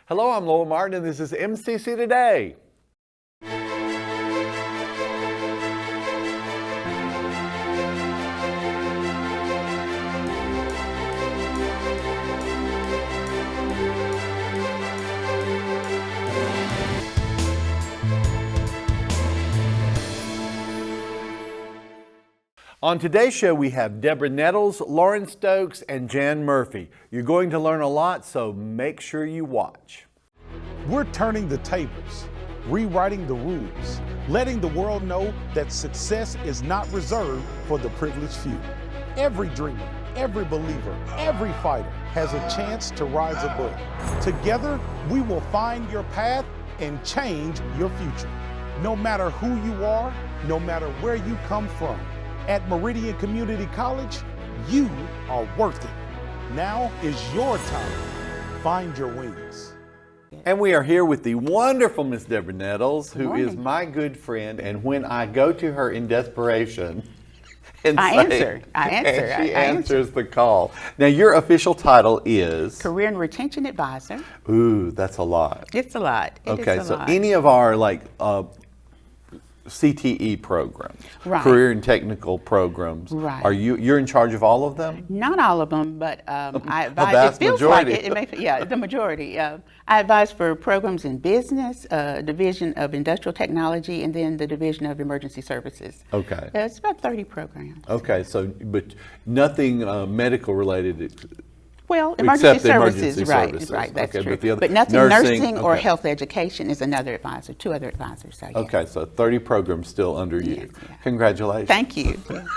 Hello, I'm Lowell Martin, and this is MCC Today. On today's show, we have Deborah Nettles, Lauren Stokes, and Jan Murphy. You're going to learn a lot, so make sure you watch. We're turning the tables, rewriting the rules, letting the world know that success is not reserved for the privileged few. Every dreamer, every believer, every fighter has a chance to rise above. Together, we will find your path and change your future. No matter who you are, no matter where you come from, at Meridian Community College, you are worth it. Now is your time. Find your wings. And we are here with the wonderful Miss Deborah Nettles, who is my good friend, and when I go to her in desperation, I answer the call. Now, your official title is? Career and Retention Advisor. Ooh, that's a lot. It's a lot. Okay, so any of our CTE programs, right. Career and technical programs. Right. You're in charge of all of them? Not all of them, but I advise. Vast it feels majority. like it. The majority. I advise for programs in business, division of industrial technology, and then the division of emergency services. Okay. It's about 30 programs. Okay, so but nothing medical related. Well, emergency services, services. Right, that's okay, true. But nothing nursing or health education is another advisor, two other advisors. So, yeah. Okay, so 30 programs still under you. Yes, yeah. Congratulations. Thank you. Thank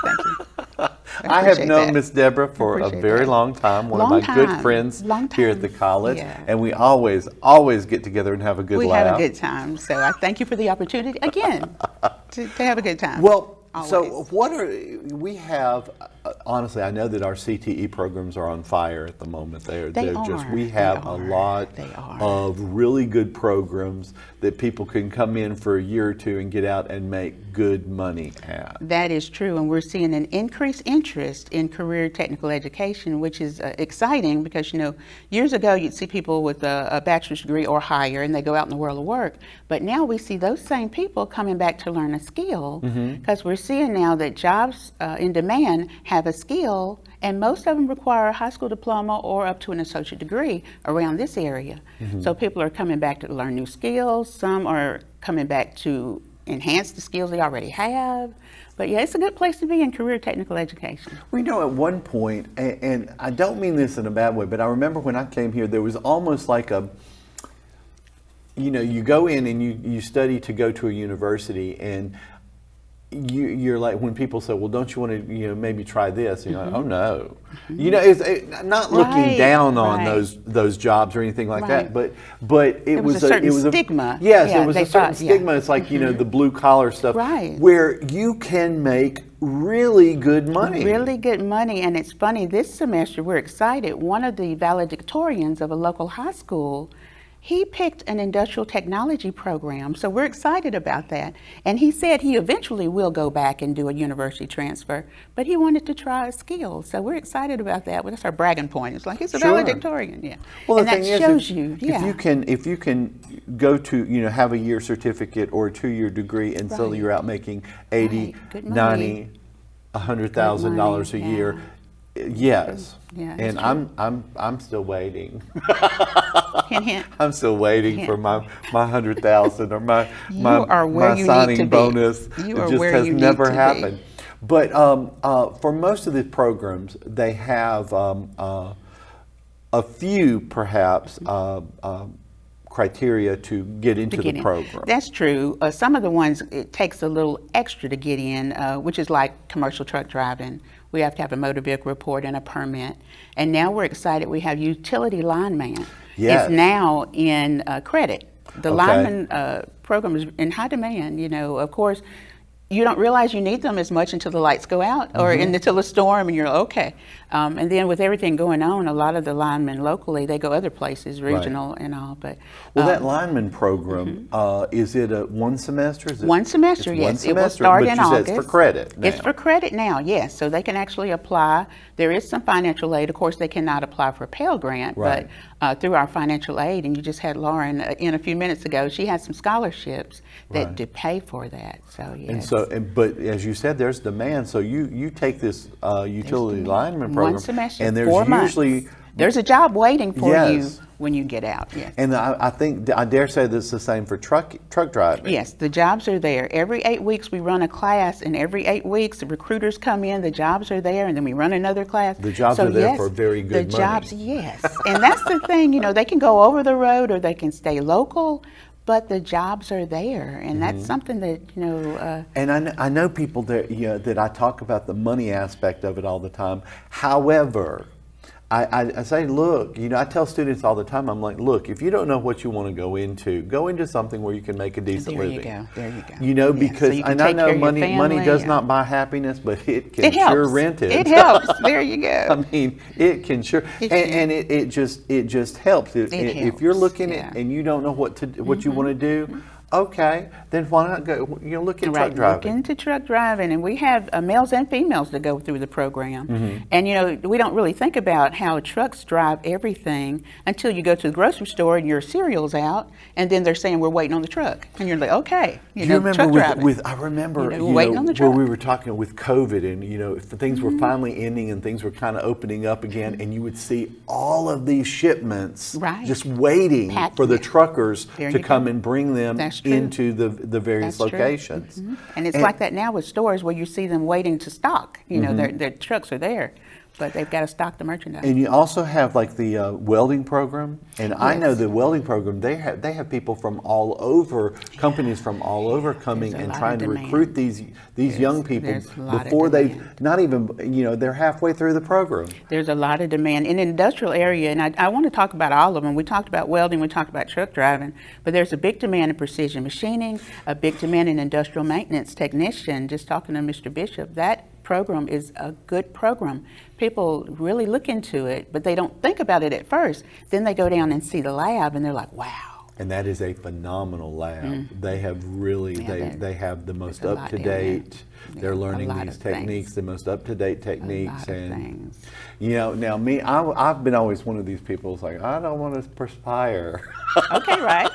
you. I have known Miss Deborah for a very long time, one of my good friends here at the college, and we always get together and have a good laugh. We have a good time, so I thank you for the opportunity again to have a good time. Well, always. So we have, honestly, I know that our CTE programs are on fire at the moment. We have a lot of really good programs that people can come in for a year or two and get out and make good money at. That is true, and we're seeing an increased interest in career technical education, which is exciting because, years ago you'd see people with a bachelor's degree or higher and they go out in the world of work, but now we see those same people coming back to learn a skill because we're seeing now that jobs in demand have a skill, and most of them require a high school diploma or up to an associate degree around this area. So people are coming back to learn new skills. Some are coming back to enhance the skills they already have. But yeah, it's a good place to be in career technical education. We know at one point, and I don't mean this in a bad way, but I remember when I came here, there was almost like you go in and you study to go to a university, and you're like, when people say, well, don't you want to maybe try this, and you're like, oh no. It's not looking down on those jobs or anything like that, but it was a certain stigma. Yes, it was a certain stigma. It's like the blue collar stuff, where you can make really good money. Really good money. And it's funny, this semester we're excited. One of the valedictorians of a local high school, he picked an industrial technology program, so we're excited about that. And he said he eventually will go back and do a university transfer, but he wanted to try a skill, so we're excited about that. Well, that's our bragging point. It's like, he's a valedictorian, Well, and the thing that shows you, if you can go to, have a year certificate or a 2-year degree, and so you're out making $80, $90, $100,000 a year. Yes. Yeah, and I'm still waiting. Hint, hint. I'm still waiting for my 100,000 or my signing bonus. It just has never happened. But for most of the programs, they have a few perhaps criteria to get into the program. That's true. Some of the ones, it takes a little extra to get in, which is like commercial truck driving. We have to have a motor vehicle report and a permit. And now we're excited we have utility lineman. Yes. It's now in credit. The lineman program is in high demand. Of course, you don't realize you need them as much until the lights go out or until a storm, and you're okay. And then with everything going on, a lot of the linemen locally, they go other places, regional and all. But that lineman program, is it a one semester? One semester, yes. It will start in August. It's for credit now. It's for credit now, yes. So they can actually apply. There is some financial aid. Of course, they cannot apply for a Pell Grant, but through our financial aid, and you just had Lauren in a few minutes ago, she has some scholarships that do pay for that. So yes. And so, but as you said, there's demand. So you take this utility lineman program, 1 semester, and there's 4 months. usually There's a job waiting for you Yes. when you get out. Yes. And I think, I dare say this is the same for truck driving. Yes, the jobs are there. Every 8 weeks we run a class, and every 8 weeks the recruiters come in, the jobs are there, and then we run another class. The jobs are there for very good money. The jobs, yes. And that's the thing, they can go over the road or they can stay local, but the jobs are there, and that's something that, And I know people that, that I talk about the money aspect of it all the time. However, I say, look, I tell students all the time, I'm like, look, if you don't know what you want to go into something where you can make a decent living. There you go. Because so and I know money does not buy happiness, but it can sure rent it. It helps. There you go. I mean, it can sure, and it just helps. If you're looking at and you don't know what you want to do. Okay, then why not go? Look at truck driving. Look into truck driving, and we have males and females that go through the program. And we don't really think about how trucks drive everything until you go to the grocery store and your cereal's out, and then they're saying we're waiting on the truck, and you're like, okay, Do you remember truck driving. I remember waiting on the truck. where we were talking with COVID, and if things were finally ending and things were kind of opening up again, and you would see all of these shipments just waiting for the truckers to come and bring them into the various locations. And it's like that now with stores where you see them waiting to stock. Their trucks are there, but they've got to stock the merchandise. And you also have like the welding program, and I know the welding program, they have people from all over, companies from all over coming and trying to recruit these young people before they've not even, they're halfway through the program. There's a lot of demand in the industrial area, and I want to talk about all of them. We talked about welding, we talked about truck driving, but there's a big demand in precision machining, a big demand in industrial maintenance technician. Just talking to Mr. Bishop, that program is a good program. People really look into it, but they don't think about it at first. Then they go down and see the lab, and they're like, wow. And that is a phenomenal lab. They have really, they have the most up-to-date, they're learning these techniques, the most up-to-date techniques. And, now me, I've been always one of these people who's like, I don't want to perspire. Okay, right.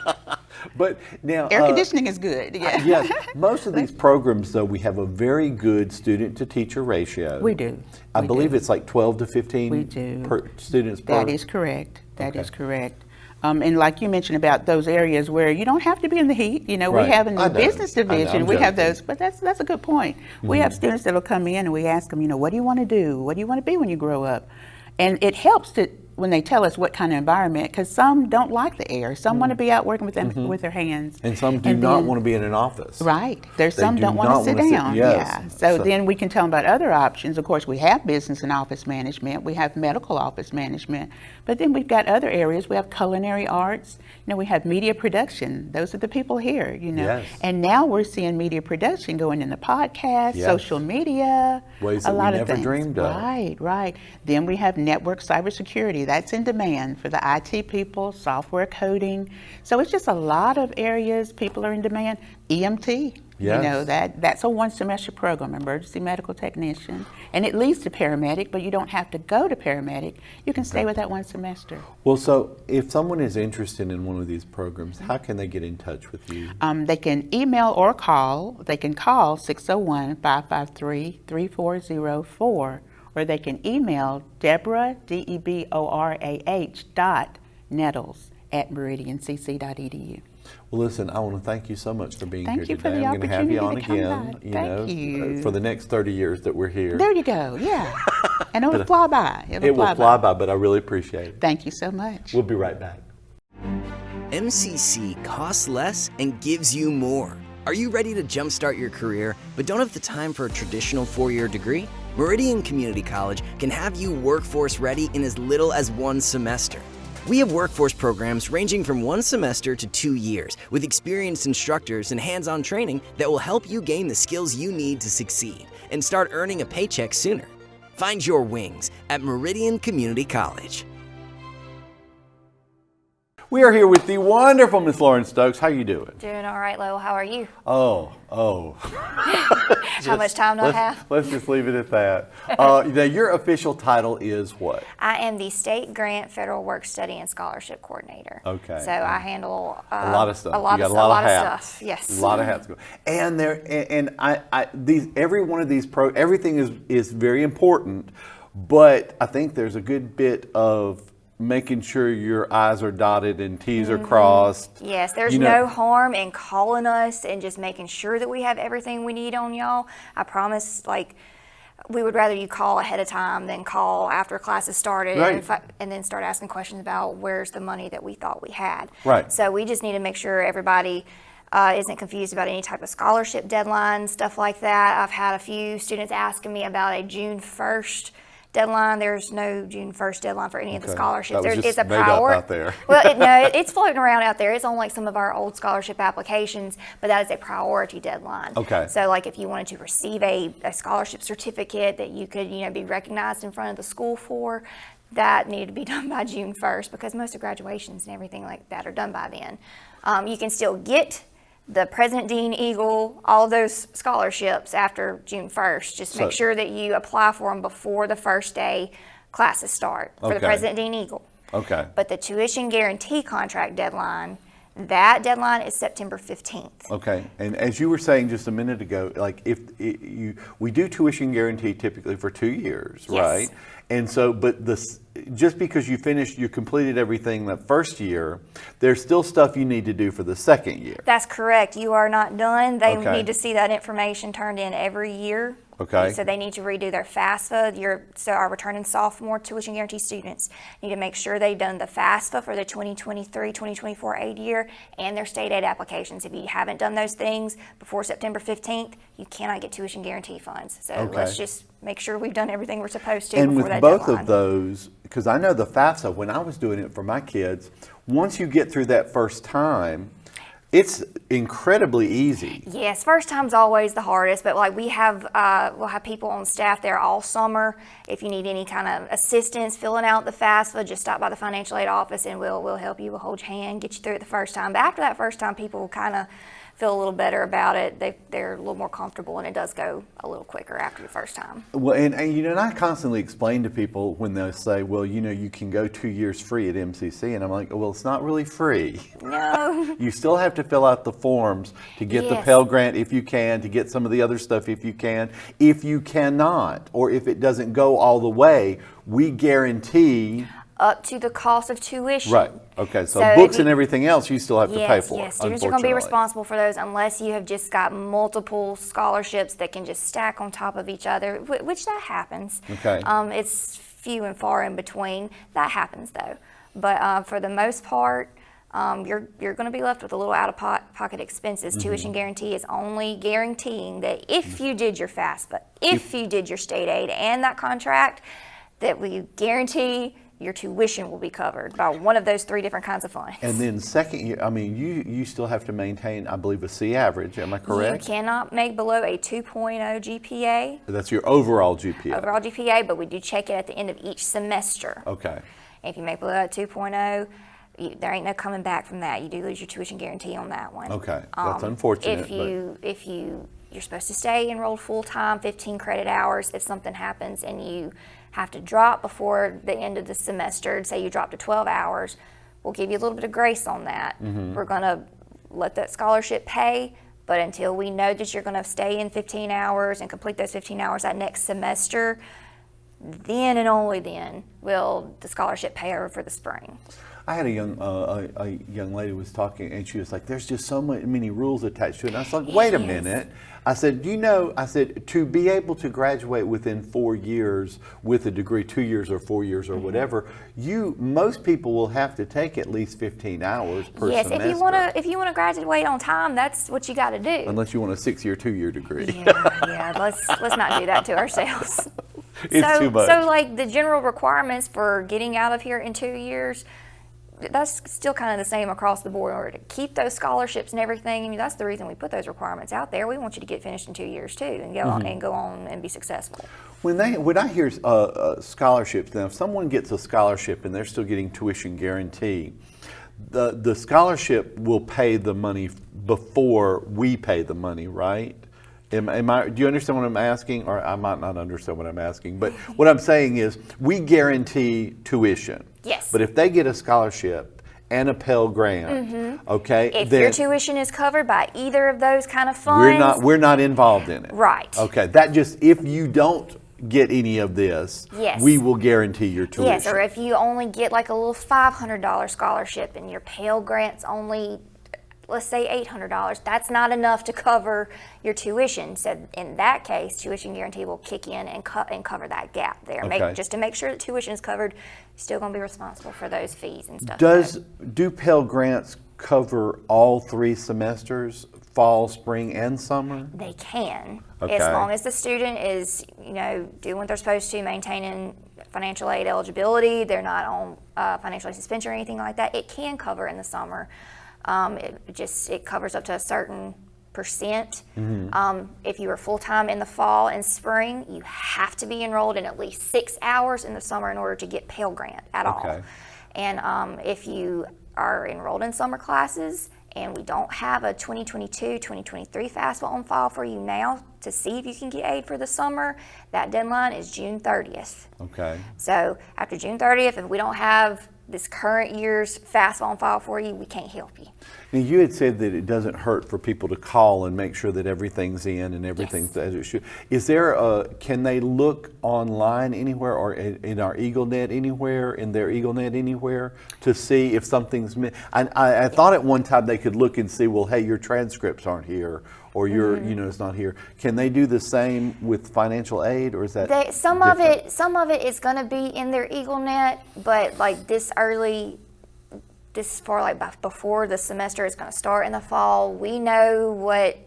But now air conditioning is good. Yeah. Yes, most of these programs, though, we have a very good student-to-teacher ratio. We do. I believe it's like 12 to 15 we do. Students per. That is correct. That is correct. And like you mentioned about those areas where you don't have to be in the heat. We have in the business division, we have those, but that's a good point. We have students that will come in and we ask them, what do you want to do? What do you want to be when you grow up? And it helps when they tell us what kind of environment, because some don't like the air. Some want to be out working with them with their hands. And some do not want to be in an office. Right. There's some don't want to sit down. So then we can tell them about other options. Of course, we have business and office management. We have medical office management. But then we've got other areas. We have culinary arts. We have media production. Those are the people here, Yes. And now we're seeing media production going into podcasts, social media, ways that a lot we of never things. dreamed of. Right. Then we have network cybersecurity. That's in demand for the IT people, software coding. So it's just a lot of areas people are in demand. EMT. Yes. That's a 1 semester program, emergency medical technician, and it leads to paramedic, but you don't have to go to paramedic. You can stay with that 1 semester. Well, so if someone is interested in one of these programs, how can they get in touch with you? They can email or call. They can call 601-553-3404, or they can email Deborah, Deborah, .nettles@meridiancc.edu. Well, listen, I want to thank you so much for being here today. Thank you for the I'm going to have you on opportunity to come again, by. Thank you. for the next 30 years that we're here. There you go, yeah. And it'll fly by. It will fly by, but I really appreciate it. Thank you so much. We'll be right back. MCC costs less and gives you more. Are you ready to jumpstart your career but don't have the time for a traditional 4-year degree? Meridian Community College can have you workforce ready in as little as 1 semester. We have workforce programs ranging from 1 semester to 2 years with experienced instructors and hands-on training that will help you gain the skills you need to succeed and start earning a paycheck sooner. Find your wings at Meridian Community College. We are here with the wonderful Miss Lauren Stokes. How you doing? Doing all right, Lowell. How are you? Oh. How much time do I have? Let's just leave it at that. Now, your official title is what? I am the State Grant Federal Work Study and Scholarship Coordinator. Okay. So I handle a lot of stuff. A lot you got of a lot of hats. stuff. Yes. A lot of hats. And every one of these everything is very important, but I think there's a good bit of making sure your I's are dotted and T's are crossed. Yes, there's no harm in calling us and just making sure that we have everything we need on y'all. I promise, we would rather you call ahead of time than call after classes started, right, and then start asking questions about where's the money that we thought we had. Right. So we just need to make sure everybody isn't confused about any type of scholarship deadline, stuff like that. I've had a few students asking me about a June 1st deadline. There's no June 1st deadline for any of the scholarships. That was It's just a made up priority out there. Well, it's floating around out there. It's on some of our old scholarship applications, but that is a priority deadline. Okay. So if you wanted to receive a scholarship certificate that you could be recognized in front of the school for, that needed to be done by June 1st because most of graduations and everything like that are done by then. You can still get the President Dean Eagle, all of those scholarships after June 1st. Just make sure that you apply for them before the first day classes start for the President Dean Eagle. Okay. But the tuition guarantee contract deadline, that deadline is September 15th. Okay, and as you were saying just a minute ago, we do tuition guarantee typically for 2 years, Yes. right? And so, but just because you completed everything that first year, there's still stuff you need to do for the second year. That's correct. You are not done. They Okay. need to see that information turned in every year. Okay. So they need to redo their FAFSA. So our returning sophomore tuition guarantee students need to make sure they've done the FAFSA for the 2023-2024 aid year and their state aid applications. If you haven't done those things before September 15th, you cannot get tuition guarantee funds. So let's just make sure we've done everything we're supposed to And before with that both deadline. of those, because I know the FAFSA, when I was doing it for my kids, once you get through that first time, it's incredibly easy. Yes, first time's always the hardest, but we'll have people on staff there all summer. If you need any kind of assistance filling out the FAFSA, just stop by the financial aid office and we'll help you. We'll hold your hand, get you through it the first time. But after that first time, people will kind of feel a little better about it. They're a little more comfortable, and it does go a little quicker after the first time. Well, and I constantly explain to people when they say, well, you can go 2 years free at MCC, and I'm like, well, it's not really free. No. You still have to fill out the forms to get the Pell Grant if you can, to get some of the other stuff if you can. If you cannot, or if it doesn't go all the way, we guarantee Up to the cost of tuition. Right. Okay. So So books if you- and everything else, you still have to pay for. Yes, students are going to be responsible for those unless you have just got multiple scholarships that can just stack on top of each other, which that happens. Okay. It's few and far in between. That happens though. But for the most part, you're going to be left with a little out-of-pocket expenses. Tuition guarantee is only guaranteeing that if you did your FAFSA, if you did your state aid and that contract, that we guarantee your tuition will be covered by one of those 3 different kinds of funds. And then second year, you still have to maintain, I believe, a C average. Am I correct? You cannot make below a 2.0 GPA. That's your overall GPA. Overall GPA, but we do check it at the end of each semester. Okay. If you make below a 2.0, there ain't no coming back from that. You do lose your tuition guarantee on that one. Okay. That's unfortunate. If you're supposed to stay enrolled full time, 15 credit hours. If something happens and you have to drop before the end of the semester, say you drop to 12 hours, we'll give you a little bit of grace on that. We're going to let that scholarship pay, but until we know that you're going to stay in 15 hours and complete those 15 hours that next semester, then and only then will the scholarship pay over for the spring. I had a young lady was talking, and she was like, "There's just so many rules attached to it." And I was like, "Wait a minute." I said, to be able to graduate within 4 years with a degree, 2 years or 4 years or whatever, most people will have to take at least 15 hours per semester. Yes, if you want to graduate on time, that's what you got to do. Unless you want a 6-year, 2-year degree. Yeah. Let's not do that to ourselves. It's too much. So the general requirements for getting out of here in 2 years, that's still kind of the same across the board. In order to keep those scholarships and everything, that's the reason we put those requirements out there. We want you to get finished in 2 years too, and go on and be successful. When I hear scholarships, now if someone gets a scholarship and they're still getting tuition guarantee, the scholarship will pay the money before we pay the money, right? Do you understand what I'm asking? Or I might not understand what I'm asking, but what I'm saying is we guarantee tuition. Yes. But if they get a scholarship and a Pell Grant, okay, If then your tuition is covered by either of those kind of funds, we're not involved in it. Right. Okay, that just, if you don't get any of this, Yes. we will guarantee your tuition. yes, or if you only get like a little $500 scholarship and your Pell Grant's only, let's say $800, that's not enough to cover your tuition. So in that case, tuition guarantee will kick in and cover that gap there. Okay. Just to make sure that tuition is covered, you're still going to be responsible for those fees and stuff. Do Pell Grants cover all 3 semesters, fall, spring, and summer? They can, Okay. as long as the student is, doing what they're supposed to, maintaining financial aid eligibility, they're not on financial aid suspension or anything like that. It can cover in the summer. It covers up to a certain percent. If you are full-time in the fall and spring, you have to be enrolled in at least 6 hours in the summer in order to get Pell Grant at all. And if you are enrolled in summer classes and we don't have a 2022-2023 FAFSA on file for you now to see if you can get aid for the summer, that deadline is June 30th. Okay. So after June 30th, if we don't have this current year's FAFSA on file for you, we can't help you. Now, you had said that it doesn't hurt for people to call and make sure that everything's in and everything's as it should. Is there can they look online anywhere or in our EagleNet anywhere, in their EagleNet anywhere, to see if something's I thought at one time they could look and see, well, hey, your transcripts aren't here, or your, it's not here. Can they do the same with financial aid, or is that some of it is going to be in their EagleNet, but like this far, like before the semester is going to start in the fall, we know what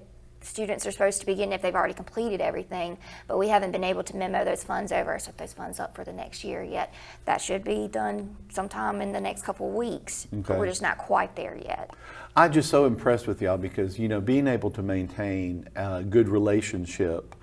students are supposed to be getting if they've already completed everything, but we haven't been able to memo those funds over or set those funds up for the next year yet. That should be done sometime in the next couple of weeks, but we're just not quite there yet. I'm just so impressed with y'all because, being able to maintain a good relationship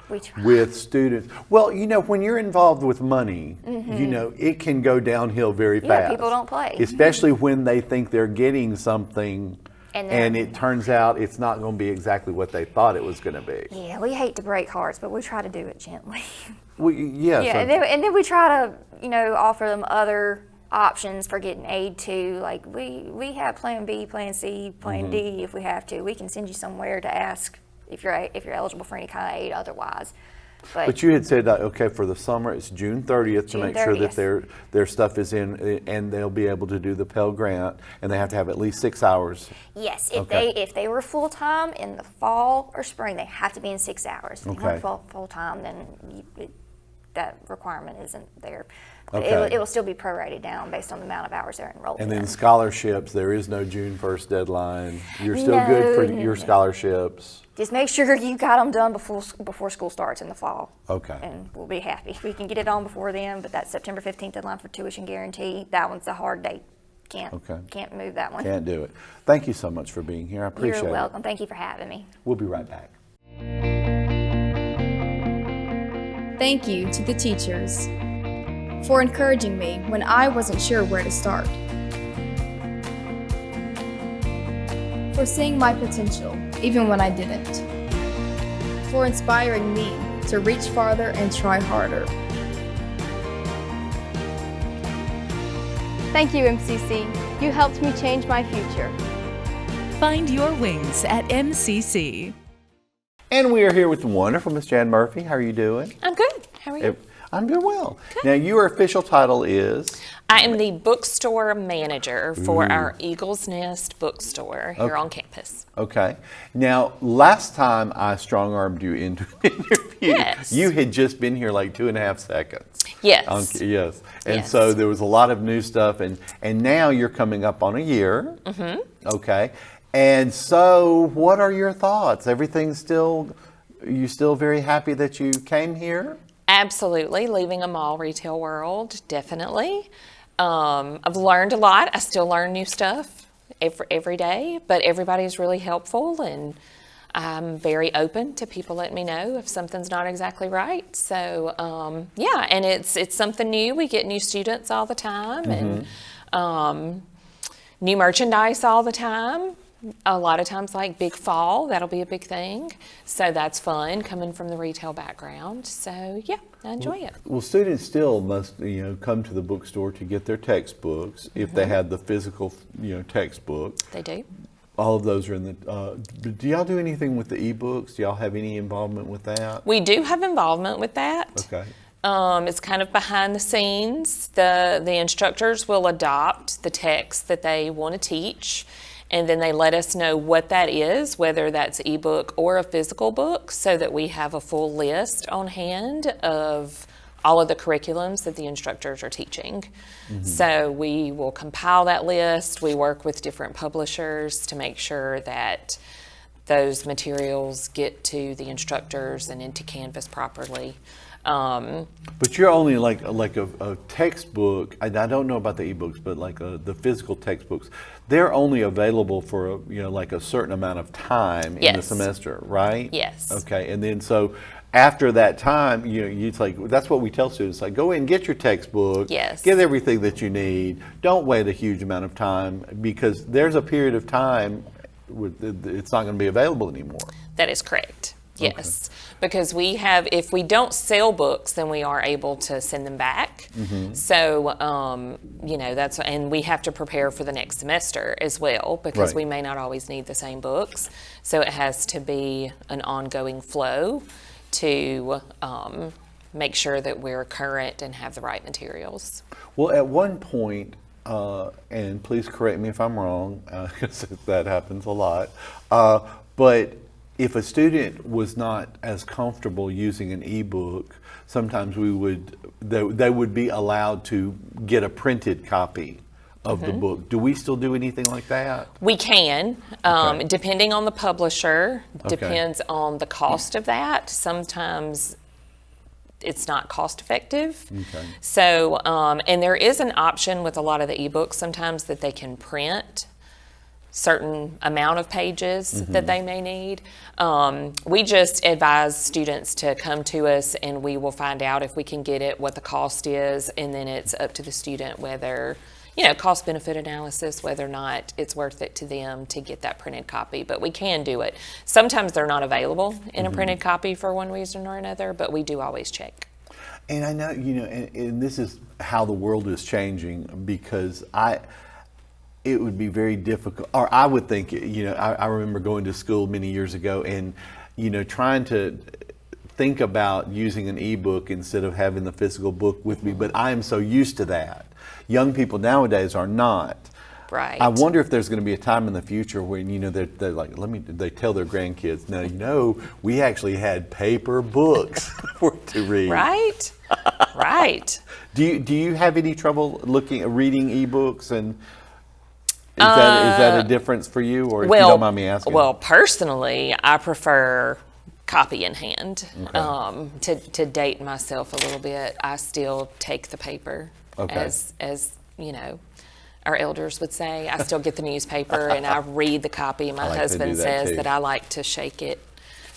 with students. Well, when you're involved with money, it can go downhill very fast. Yeah, people don't play. Especially when they think they're getting something and it turns out it's not going to be exactly what they thought it was going to be. Yeah, we hate to break hearts, but we try to do it gently. Well, yes. Yeah, and then we try to, offer them other options for getting aid too. Like we have plan B, plan C, plan D if we have to. We can send you somewhere to ask if you're eligible for any kind of aid otherwise. But you had said okay, for the summer it's June 30th to make sure that their stuff is in and they'll be able to do the Pell Grant, and they have to have at least 6 hours. Yes, if they were full time in the fall or spring, they have to be in 6 hours. If they weren't full time, then that requirement isn't there. But it will still be prorated down based on the amount of hours they're enrolled in. And then scholarships, there is no June 1st deadline. You're still good for your scholarships. Just make sure you got them done before school starts in the fall. Okay. And we'll be happy. We can get it on before then, but that September 15th deadline for tuition guarantee, that one's a hard date. Can't move that one. Can't do it. Thank you so much for being here. I appreciate it. You're welcome. Thank you for having me. We'll be right back. Thank you to the teachers for encouraging me when I wasn't sure where to start, for seeing my potential even when I didn't, for inspiring me to reach farther and try harder. Thank you, MCC. You helped me change my future. Find your wings at MCC. And we are here with the wonderful Miss Jan Murphy. How are you doing? I'm good. How are you? I'm doing well. Good. Now, your official title is? I am the bookstore manager for our Eagle's Nest bookstore here on campus. Okay. Now, last time I strong-armed you into an interview, you had just been here like 2.5 seconds. Yes. Yes. And so there was a lot of new stuff, and now you're coming up on a year. Mm-hmm. Okay. And so what are your thoughts? You still very happy that you came here? Absolutely. Leaving a mall retail world, definitely. I've learned a lot. I still learn new stuff every day, but everybody's really helpful, and I'm very open to people letting me know if something's not exactly right. So, and it's something new. We get new students all the time, and new merchandise all the time. A lot of times, like Big Fall, that'll be a big thing. So that's fun coming from the retail background. So yeah, I enjoy it. Well, students still must, come to the bookstore to get their textbooks if they have the physical, textbook. They do. All of those are in the. Do y'all do anything with the ebooks? Do y'all have any involvement with that? We do have involvement with that. Okay. It's kind of behind the scenes. The instructors will adopt the text that they want to teach, and then they let us know what that is, whether that's ebook or a physical book, so that we have a full list on hand of all of the curriculums that the instructors are teaching. So we will compile that list. We work with different publishers to make sure that those materials get to the instructors and into Canvas properly. But you're only like a textbook. I don't know about the ebooks, but like the physical textbooks, they're only available for like a certain amount of time in the semester, right? Yes. Okay, and then so after that time, it's like that's what we tell students: like go in and get your textbook, Yes. get everything that you need. Don't wait a huge amount of time because there's a period of time it's not going to be available anymore. That is correct. Yes, because if we don't sell books, then we are able to send them back. So, and we have to prepare for the next semester as well, because we may not always need the same books. So it has to be an ongoing flow to make sure that we're current and have the right materials. Well, at one point, and please correct me if I'm wrong, because that happens a lot, but if a student was not as comfortable using an ebook, sometimes they would be allowed to get a printed copy of the book. Do we still do anything like that? We can, depending on the publisher, depends on the cost of that. Sometimes it's not cost effective. So, and there is an option with a lot of the ebooks sometimes that they can print certain amount of pages that they may need. We just advise students to come to us and we will find out if we can get it, what the cost is, and then it's up to the student whether, cost benefit analysis, whether or not it's worth it to them to get that printed copy. But we can do it. Sometimes they're not available in a printed copy for one reason or another, but we do always check. And I know, and this is how the world is changing, because it would be very difficult, or I would think, I remember going to school many years ago and, trying to think about using an ebook instead of having the physical book with me, but I am so used to that. Young people nowadays are not. Right. I wonder if there's going to be a time in the future when, they're like, they tell their grandkids, now, we actually had paper books to read. Right. Right. Do you have any trouble reading ebooks, and is that a difference for you, or if you don't mind me asking? Well, personally, I prefer copy in hand. To date myself a little bit, I still take the paper as our elders would say. I still get the newspaper and I read the copy. My husband says that I like to shake it.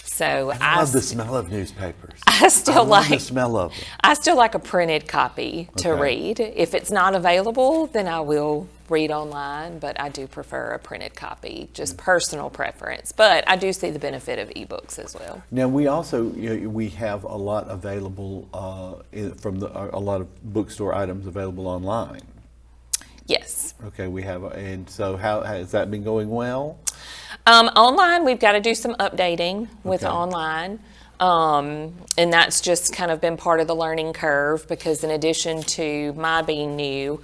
So I love the smell of newspapers. I love the smell of them. I still like a printed copy to read. If it's not available, then I will read online, but I do prefer a printed copy, just personal preference. But I do see the benefit of ebooks as well. Now we also we have a lot available a lot of bookstore items available online. Yes. Okay, we have, and so how has that been going well? Online, we've got to do some updating with online. And that's just kind of been part of the learning curve, because in addition to my being new,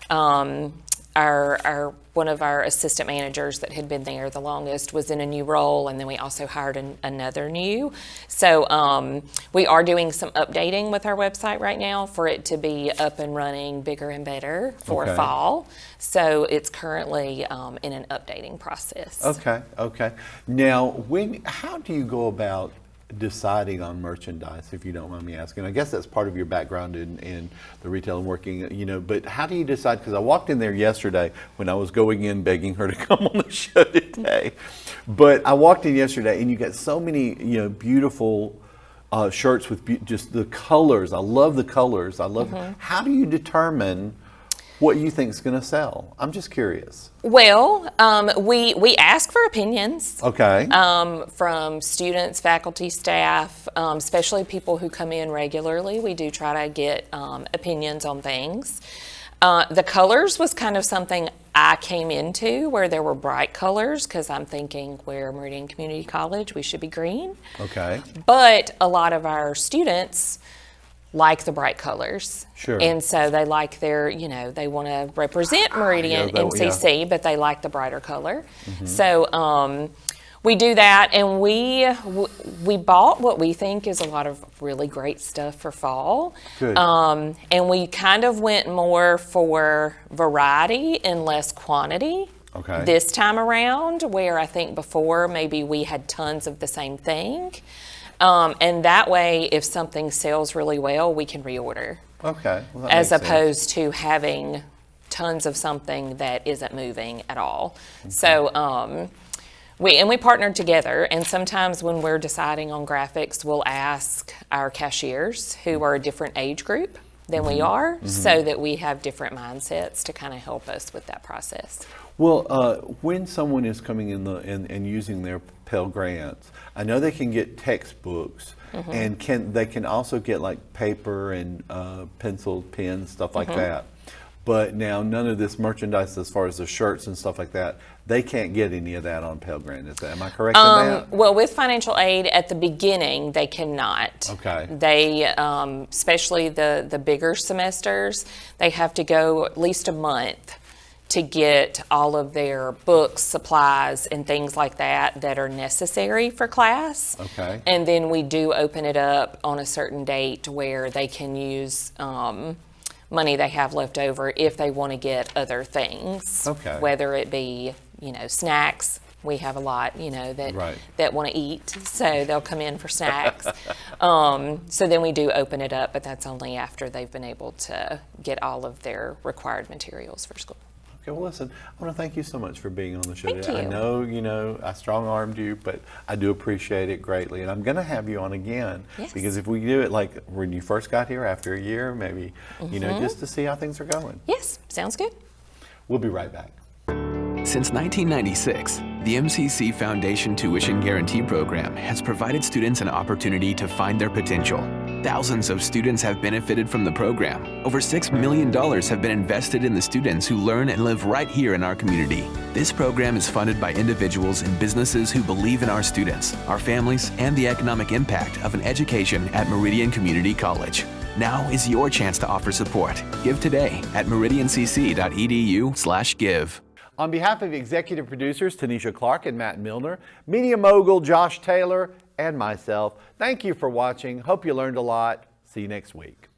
our one of our assistant managers that had been there the longest was in a new role, and then we also hired another new. So we are doing some updating with our website right now for it to be up and running bigger and better for fall. So it's currently in an updating process. Okay. Now, how do you go about deciding on merchandise, if you don't mind me asking? I guess that's part of your background in the retail and working, but how do you decide? Because I walked in there yesterday when I was going in begging her to come on the show today. But I walked in yesterday and you got so many, beautiful shirts with just the colors. I love the colors. How do you determine what you think is going to sell. I'm just curious. Well, we ask for opinions. Okay. From students, faculty, staff, especially people who come in regularly. We do try to get opinions on things. The colors was kind of something I came into, where there were bright colors, because I'm thinking we're Meridian Community College, we should be green. Okay. But a lot of our students like the bright colors. Sure. And so they like their, they want to represent Meridian MCC, but they like the brighter color. Mm-hmm. So we do that, and we bought what we think is a lot of really great stuff for fall. Good. And we kind of went more for variety and less quantity. Okay. This time around, where I think before maybe we had tons of the same thing. And that way, if something sells really well, we can reorder. Okay. Well, as opposed to having tons of something that isn't moving at all. Okay. So we partnered together, and sometimes when we're deciding on graphics, we'll ask our cashiers, who are a different age group than we are, so that we have different mindsets to kind of help us with that process. Well, when someone is coming in and using their Pell Grants, I know they can get textbooks, and they can also get like paper and pencil, pens, stuff like that. But now none of this merchandise, as far as the shirts and stuff like that, they can't get any of that on Pell Grant. Am I correct in that? Well, with financial aid at the beginning, they cannot. Okay. They, especially the bigger semesters, they have to go at least a month to get all of their books, supplies, and things like that are necessary for class. Okay. And then we do open it up on a certain date where they can use money they have left over if they want to get other things. Okay. Whether it be, snacks. We have a lot, that want to eat, so they'll come in for snacks. So then we do open it up, but that's only after they've been able to get all of their required materials for school. Okay, well, listen, I want to thank you so much for being on the show Thank today. you. I know, I strong-armed you, but I do appreciate it greatly. And I'm going to have you on again. Yes. Because if we do it like when you first got here, after a year, maybe, just to see how things are going. Yes, sounds good. We'll be right back. Since 1996, the MCC Foundation Tuition Guarantee Program has provided students an opportunity to find their potential. Thousands of students have benefited from the program. Over $6 million have been invested in the students who learn and live right here in our community. This program is funded by individuals and businesses who believe in our students, our families, and the economic impact of an education at Meridian Community College. Now is your chance to offer support. Give today at meridiancc.edu/give. On behalf of executive producers Tanisha Clark and Matt Milner, media mogul Josh Taylor, and myself, thank you for watching. Hope you learned a lot. See you next week.